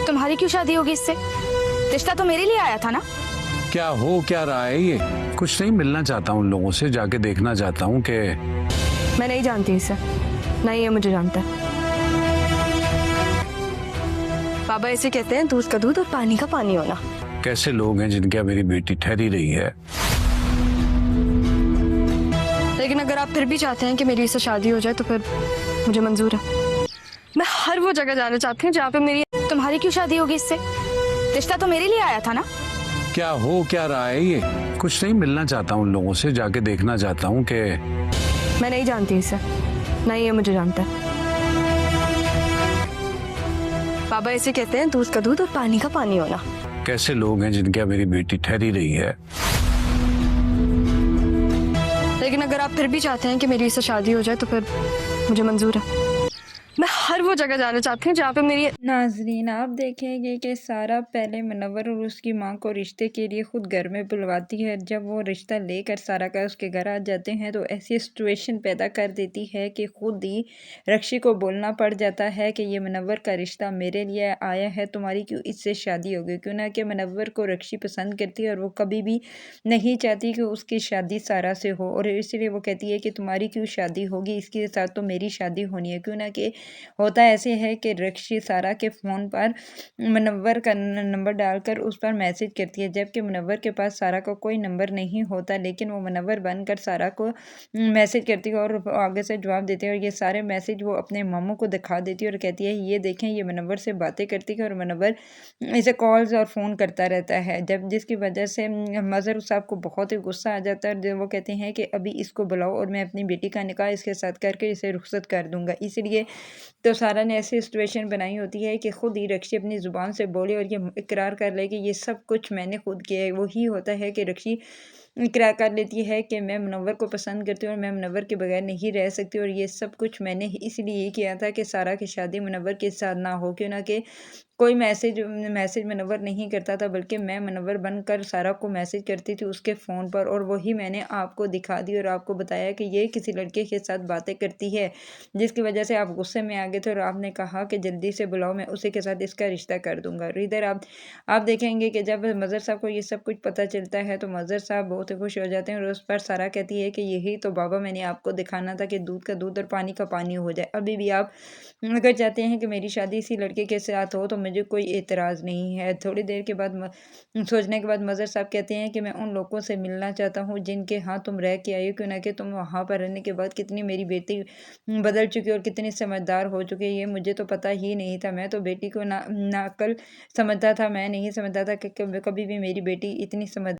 तुम्हारी क्यों शादी होगी इससे? रिश्ता तो मेरे लिए आया था ना। क्या हो क्या रहा है ये? कुछ नहीं, मिलना चाहता हूँ उन लोगों से, जाके देखना चाहता हूँ कि मैं नहीं जानती इसे, नहीं ये मुझे जानता है। बाबा ऐसे कहते हैं, दूध का दूध और पानी का पानी होना। कैसे लोग हैं जिनके यहाँ मेरी बेटी ठहरी रही है। लेकिन अगर आप फिर भी चाहते हैं कि मेरी इससे शादी हो जाए तो फिर मुझे मंजूर है। मैं हर वो जगह जाना चाहती हूँ जहाँ पे मेरी। तुम्हारी क्यों शादी होगी इससे? रिश्ता तो मेरे लिए आया था ना। क्या हो क्या रहा है ये? कुछ नहीं, मिलना चाहता हूँ उन लोगों से, जाके देखना चाहता हूँ कि मैं नहीं जानती इसे, नहीं ये मुझे जानता है। बाबा ऐसे कहते हैं, दूध का दूध और पानी का पानी होना। कैसे लोग हैं जिनके यहाँ मेरी बेटी ठहरी रही है। लेकिन अगर आप फिर भी चाहते हैं कि मेरी इससे शादी हो जाए तो फिर मुझे मंजूर है। मैं हर वो जगह जाना चाहती हूँ जहाँ पे मेरी। नाजरीन, आप देखेंगे कि सारा पहले मुनव्वर और उसकी मां को रिश्ते के लिए खुद घर में बुलवाती है। जब वो रिश्ता लेकर सारा का उसके घर आ जाते हैं तो ऐसी सिचुएशन पैदा कर देती है कि खुद ही रक्षी को बोलना पड़ जाता है कि ये मुनव्वर का रिश्ता मेरे लिए आया है, तुम्हारी क्यों इससे शादी होगी। क्यों ना कि मुनव्वर को रक्षी पसंद करती है और वो कभी भी नहीं चाहती कि उसकी शादी सारा से हो, और इसीलिए वो कहती है कि तुम्हारी क्यों शादी होगी, इसके साथ तो मेरी शादी होनी है। क्यों ना कि होता ऐसे है कि रक्षी सारा के फ़ोन पर मुनव्वर का नंबर डालकर उस पर मैसेज करती है, जबकि मुनव्वर के पास सारा का कोई नंबर नहीं होता, लेकिन वो मुनव्वर बनकर सारा को मैसेज करती है और आगे से जवाब देती है। और ये सारे मैसेज वो अपने मामू को दिखा देती है और कहती है ये देखें, ये मुनव्वर से बातें करती है और मुनव्वर इसे कॉल्स और फ़ोन करता रहता है, जब जिसकी वजह से मज़हर साहब को बहुत ही गुस्सा आ जाता है। वो कहते हैं कि अभी इसको बुलाओ और मैं अपनी बेटी का निकाह इसके साथ करके इसे रुखसत कर दूंगा। इसलिए तो सारा ने ऐसी सिचुएशन बनाई होती है कि खुद ही रक्षी अपनी ज़ुबान से बोले और ये इकरार कर ले कि ये सब कुछ मैंने खुद किया है। वही होता है कि रक्षी इकरार कर लेती है कि मैं मुनव्वर को पसंद करती हूँ और मैं मुनव्वर के बगैर नहीं रह सकती, और ये सब कुछ मैंने इसलिए किया था कि सारा की शादी मुनव्वर के साथ ना हो। क्यों ना कि कोई मैसेज मुनव्वर नहीं करता था, बल्कि मैं मुनव्वर बनकर सारा को मैसेज करती थी उसके फ़ोन पर, और वही मैंने आपको दिखा दी और आपको बताया कि ये किसी लड़के के साथ बातें करती है, जिसकी वजह से आप गुस्से में आ गए थे और आपने कहा कि जल्दी से बुलाओ, मैं उसी के साथ इसका रिश्ता कर दूंगा। और इधर आप देखेंगे कि जब मज़हर साहब को ये सब कुछ पता चलता है तो मज़हर साहब बहुत ही खुश हो जाते हैं, और उस पर सारा कहती है कि यही तो बाबा मैंने आपको दिखाना था कि दूध का दूध और पानी का पानी हो जाए। अभी भी आप अगर चाहते हैं कि मेरी शादी इसी लड़के के साथ हो तो मुझे कोई एतराज़ नहीं है। थोड़ी देर के बाद सोचने के बाद मज़हर साहब कहते हैं कि मैं उन लोगों से मिलना चाहता हूँ जिनके यहाँ तुम रह के आई हो। क्यों ना कि तुम वहाँ पर रहने के बाद कितनी मेरी बेटी बदल चुकी और कितनी समझदार हो चुकी है, ये मुझे तो पता ही नहीं था। मैं तो बेटी को नाअक्ल समझता था, मैं नहीं समझता था कि कभी भी मेरी बेटी इतनी समझ